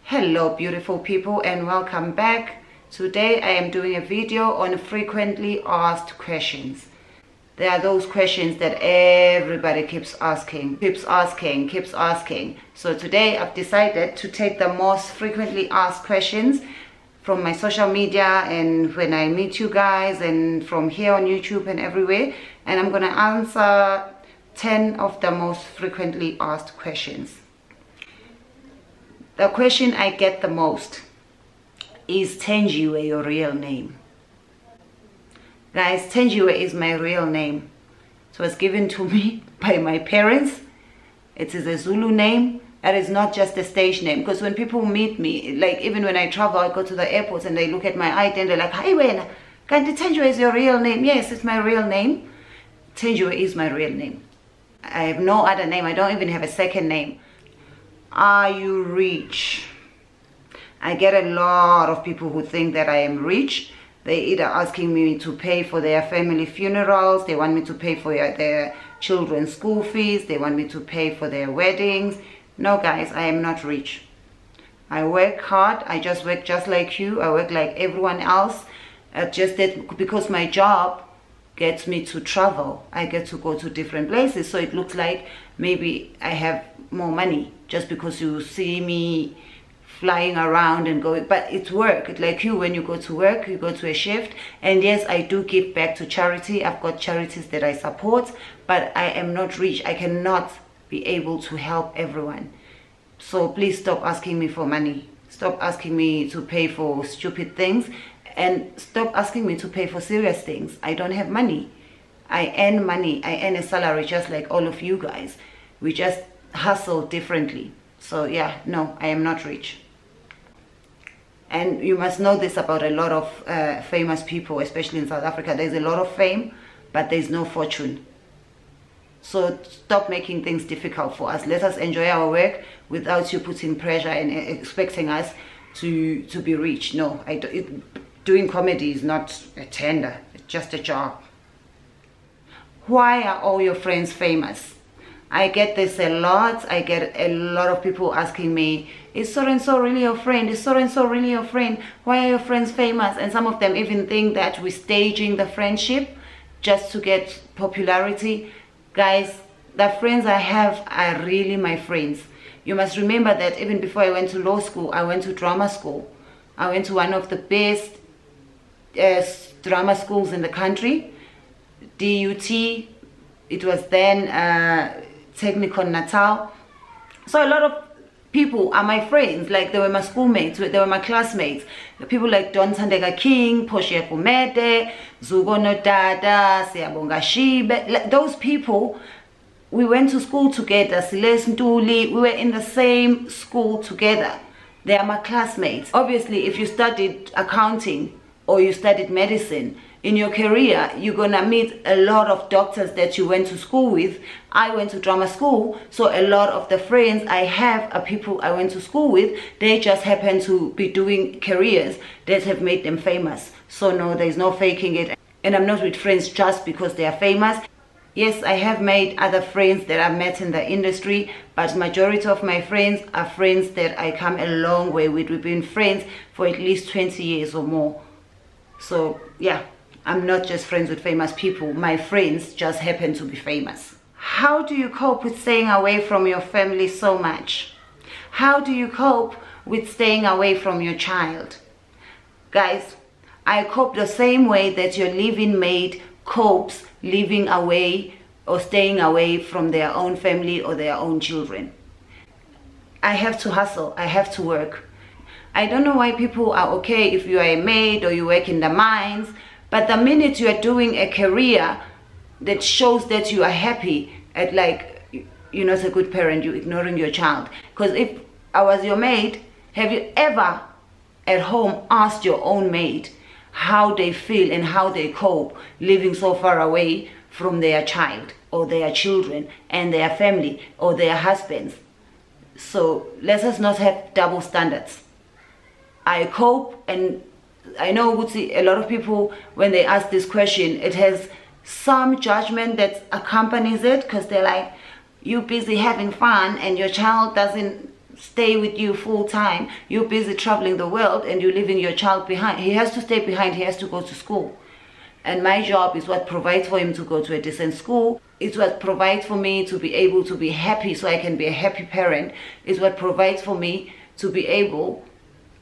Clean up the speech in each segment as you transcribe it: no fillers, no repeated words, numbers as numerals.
Hello beautiful people and welcome back. Today I am doing a video on frequently asked questions. There are those questions that everybody keeps asking. So today I've decided to take the most frequently asked questions from my social media and when I meet you guys and from here on YouTube and everywhere, and I'm gonna answer 10 of the most frequently asked questions. The question I get the most is Thenjiwe your real name? Guys, Thenjiwe is my real name. It was given to me by my parents. It is a Zulu name. It is not just a stage name, because when people meet me, like even when I travel, I go to the airports and they look at my ID and they're like, "Hi Wena, Thenjiwe is your real name?" Yes, it's my real name. Thenjiwe is my real name. I have no other name. I don't even have a second name. Are you rich? I get a lot of people who think that I am rich. They either asking me to pay for their family funerals, they want me to pay for their children's school fees, they want me to pay for their weddings. No guys, I am not rich. I work hard. I just work just like you. I work like everyone else. Just that because my job gets me to travel, I get to go to different places, so it looks like maybe I have more money just because you see me flying around and going, but it's work. It's like you, when you go to work, you go to a shift. And yes, I do give back to charity. I've got charities that I support, but I am not rich. I cannot be able to help everyone. So please stop asking me for money. Stop asking me to pay for stupid things, and stop asking me to pay for serious things. I don't have money. I earn money. I earn a salary just like all of you guys. We just hustle differently. So yeah, no, I am not rich. And you must know this about a lot of famous people, especially in South Africa. There's a lot of fame, but there's no fortune. So stop making things difficult for us. Let us enjoy our work without you putting pressure and expecting us to be rich. No, doing comedy is not a tender. It's just a job. Why are all your friends famous? I get this a lot. I get a lot of people asking me, "Is so and so really your friend? Is so and so really your friend? Why are your friends famous?" And some of them even think that we're staging the friendship just to get popularity. Guys, the friends I have are really my friends. You must remember that even before I went to law school, I went to drama school. I went to one of the best drama schools in the country, DUT. It was then Technical Natal. So a lot of people are my friends. Like, they were my schoolmates, they were my classmates. The people like Don Tandega King, Poshe Kumete, Zugono Dada, Siyabonga Shibe. Those people, we went to school together. Siles Ntuli, we were in the same school together. They are my classmates. Obviously, if you studied accounting or you studied medicine, in your career, you're gonna meet a lot of doctors that you went to school with. I went to drama school, so a lot of the friends I have are people I went to school with. They just happen to be doing careers that have made them famous. So no, there's no faking it. And I'm not with friends just because they are famous. Yes, I have made other friends that I've met in the industry, but majority of my friends are friends that I come a long way with. We've been friends for at least 20 years or more. So yeah, I'm not just friends with famous people. My friends just happen to be famous. How do you cope with staying away from your family so much? How do you cope with staying away from your child? Guys, I cope the same way that your living maid copes living away or staying away from their own family or their own children. I have to hustle. I have to work. I don't know why people are okay if you are a maid or you work in the mines, but the minute you are doing a career that shows that you are happy, at like, you're not a good parent, you're ignoring your child. Because if I was your maid, have you ever at home asked your own maid how they feel and how they cope living so far away from their child or their children and their family or their husbands? So let us not have double standards. I cope, and I know a lot of people, when they ask this question, it has some judgment that accompanies it, because they're like, you busy having fun and your child doesn't stay with you full time. You're busy traveling the world and you're leaving your child behind. He has to stay behind. He has to go to school. And my job is what provides for him to go to a decent school. It's what provides for me to be able to be happy so I can be a happy parent. It's what provides for me to be able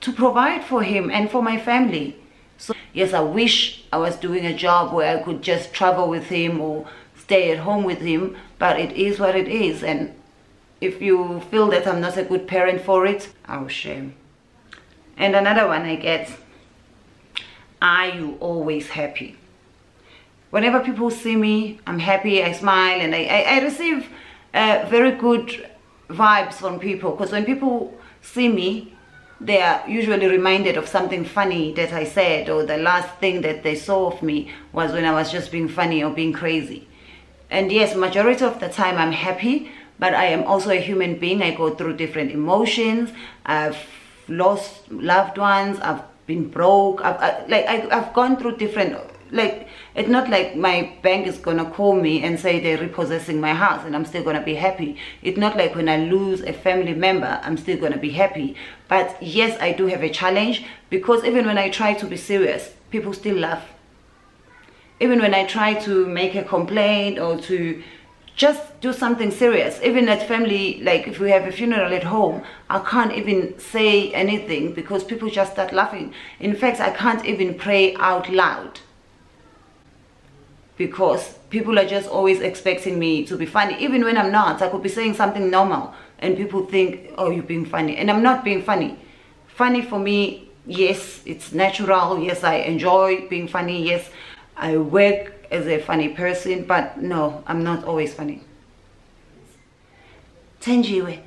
to provide for him and for my family. So yes, I wish I was doing a job where I could just travel with him or stay at home with him, but it is what it is. And if you feel that I'm not a good parent for it, I'll shame. And another one I get, are you always happy? Whenever people see me, I'm happy, I smile, and I receive very good vibes from people, because when people see me, they are usually reminded of something funny that I said, or the last thing that they saw of me was when I was just being funny or being crazy. And yes, majority of the time I'm happy, but I am also a human being. I go through different emotions. I've lost loved ones. I've been broke. I've gone through different, like, it's not like my bank is gonna call me and say they're repossessing my house and I'm still gonna be happy. It's not like when I lose a family member, I'm still gonna be happy. But yes, I do have a challenge, because even when I try to be serious, people still laugh. Even when I try to make a complaint or to just do something serious, even at family, like if we have a funeral at home, I can't even say anything because people just start laughing. In fact, I can't even pray out loud, because people are just always expecting me to be funny. Even when I'm not, I could be saying something normal and people think, oh, you're being funny. And I'm not being funny. Funny for me, yes, it's natural. Yes, I enjoy being funny. Yes, I work as a funny person, but no, I'm not always funny. Thenjiwe,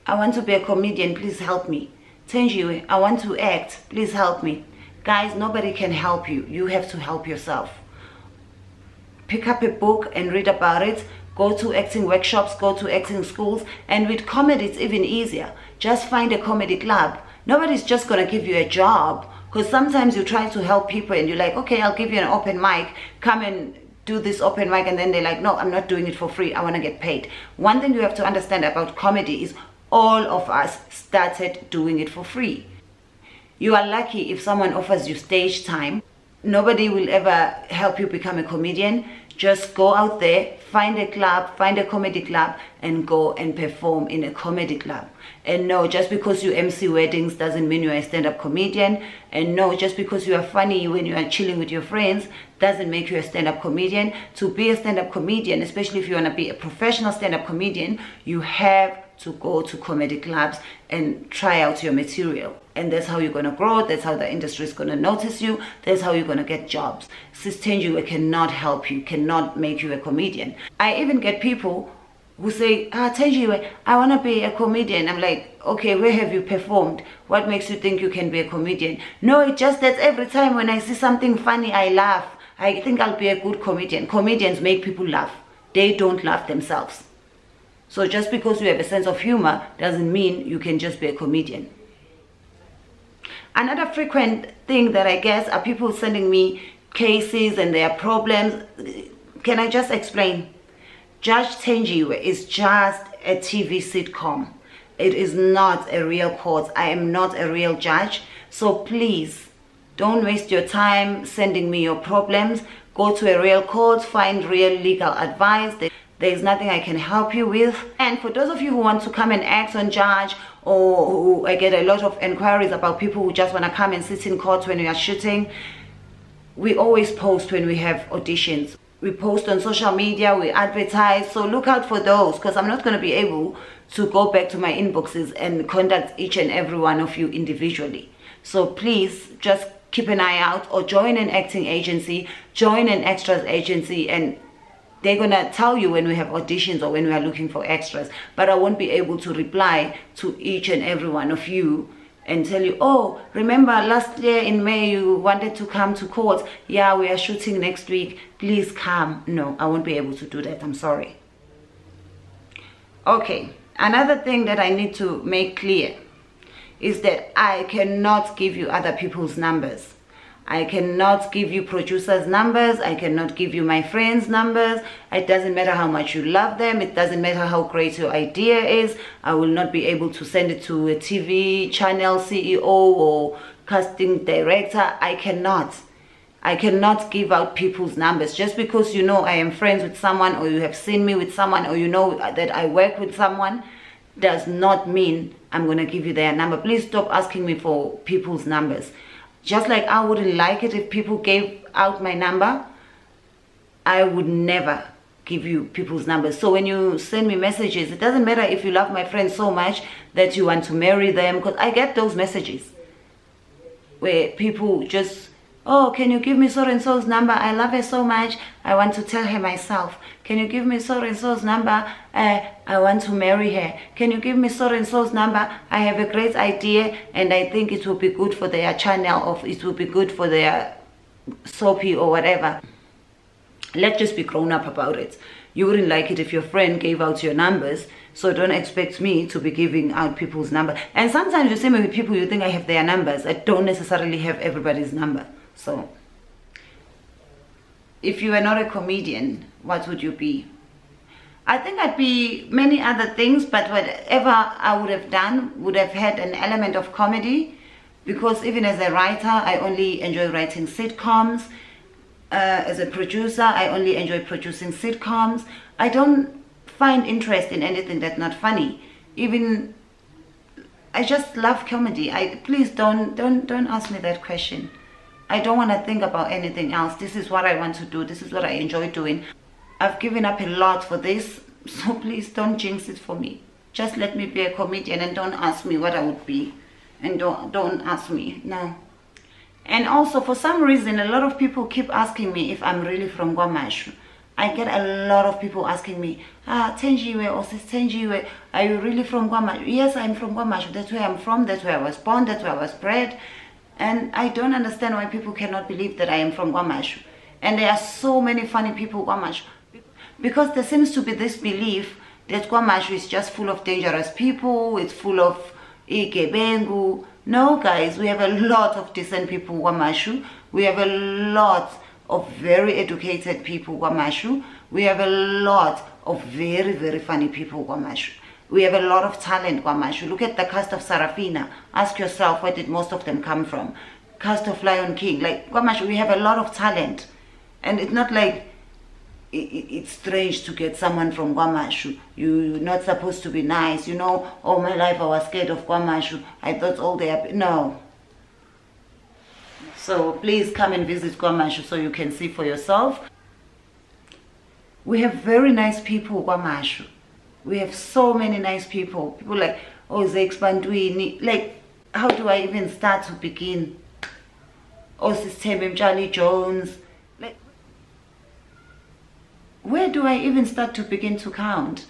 I want to be a comedian, please help me. Thenjiwe, I want to act, please help me. Guys, nobody can help you. You have to help yourself. Pick up a book and read about it. Go to acting workshops, go to acting schools. And with comedy, it's even easier. Just find a comedy club. Nobody's just going to give you a job. Because sometimes you try to help people and you're like, okay, I'll give you an open mic. Come and do this open mic. And then they're like, no, I'm not doing it for free. I want to get paid. One thing you have to understand about comedy is all of us started doing it for free. You are lucky if someone offers you stage time. Nobody will ever help you become a comedian. Just go out there, find a club, find a comedy club, and go and perform in a comedy club. And no, just because you MC weddings doesn't mean you're a stand-up comedian. And no, just because you are funny when you are chilling with your friends doesn't make you a stand-up comedian. To be a stand-up comedian, especially if you want to be a professional stand-up comedian, you have to go to comedy clubs and try out your material. And that's how you're going to grow. That's how the industry is going to notice you. That's how you're going to get jobs. Sis Thenjiwe cannot help you, cannot make you a comedian. I even get people who say, Thenjiwe, I want to be a comedian. I'm like, okay, where have you performed? What makes you think you can be a comedian? No, it's just that every time when I see something funny, I laugh. I think I'll be a good comedian. Comedians make people laugh. They don't laugh themselves. So just because you have a sense of humor doesn't mean you can just be a comedian. Another frequent thing that I guess are people sending me cases and their problems. Can I just explain? Judge Thenjiwe is just a TV sitcom. It is not a real court. I am not a real judge. So please, don't waste your time sending me your problems. Go to a real court, find real legal advice. There is nothing I can help you with. And for those of you who want to come and act on judge, or who I get a lot of inquiries about people who just want to come and sit in court when we are shooting, we always post when we have auditions. We post on social media, we advertise, so look out for those, because I'm not going to be able to go back to my inboxes and contact each and every one of you individually. So please just keep an eye out, or join an acting agency, join an extras agency, and they're going to tell you when we have auditions or when we are looking for extras. But I won't be able to reply to each and every one of you and tell you, oh, remember last year in May you wanted to come to court. Yeah, we are shooting next week. Please come. No, I won't be able to do that. I'm sorry. Okay, another thing that I need to make clear is that I cannot give you other people's numbers. I cannot give you producers' numbers. I cannot give you my friends' numbers. It doesn't matter how much you love them. It doesn't matter how great your idea is. I will not be able to send it to a TV channel CEO or casting director. I cannot give out people's numbers. Just because you know I am friends with someone, or you have seen me with someone, or you know that I work with someone, does not mean I'm going to give you their number. Please stop asking me for people's numbers. Just like I wouldn't like it if people gave out my number, I would never give you people's numbers. So when you send me messages, it doesn't matter if you love my friends so much that you want to marry them, because I get those messages where people just, oh, can you give me so-and-so's number? I love her so much. I want to tell her myself. Can you give me so-and-so's number? I want to marry her. Can you give me so-and-so's number? I have a great idea and I think it will be good for their channel, or it will be good for their soapy or whatever. Let's just be grown up about it. You wouldn't like it if your friend gave out your numbers, so don't expect me to be giving out people's number. And sometimes you see me with people, you think I have their numbers. I don't necessarily have everybody's number. So if you were not a comedian, what would you be? I think I'd be many other things, but whatever I would have done would have had an element of comedy, because even as a writer, I only enjoy writing sitcoms. As a producer, I only enjoy producing sitcoms. I don't find interest in anything that's not funny. Even I just love comedy. Please don't ask me that question. I don't want to think about anything else. This is what I want to do. This is what I enjoy doing. I've given up a lot for this, so please don't jinx it for me. Just let me be a comedian and don't ask me what I would be. And don't ask me, no. And also, for some reason, a lot of people keep asking me if I'm really from KwaMashu. I get a lot of people asking me, Thenjiwe or Sis Thenjiwe, are you really from KwaMashu? Yes, I'm from KwaMashu. That's where I'm from. That's where I was born. That's where I was bred. And I don't understand why people cannot believe that I am from KwaMashu. And there are so many funny people in KwaMashu. Because there seems to be this belief that KwaMashu is just full of dangerous people. It's full of igebengu. No, guys, we have a lot of decent people in KwaMashu. We have a lot of very educated people in KwaMashu. We have a lot of very, very funny people in KwaMashu. We have a lot of talent in KwaMashu. Look at the cast of Sarafina. Ask yourself, where did most of them come from? Cast of Lion King. Like KwaMashu, we have a lot of talent. And it's not like it's strange to get someone from KwaMashu. You're not supposed to be nice. You know, all my life I was scared of KwaMashu. I thought all they... No. So please come and visit KwaMashu so you can see for yourself. We have very nice people in KwaMashu. We have so many nice people. People like, oh, Zekspandwini. Like, how do I even start to begin? Oh, Sistembe Mjali Jones. Like, where do I even start to begin to count?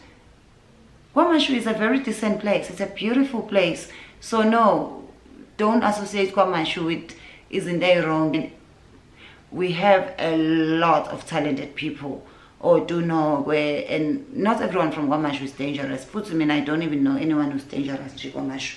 KwaMashu is a very decent place. It's a beautiful place. So no, don't associate KwaMashu with isn't they wrong. We have a lot of talented people. Or do know where, and not everyone from KwaMashu is dangerous. Put me, I don't even know anyone who's dangerous to KwaMashu.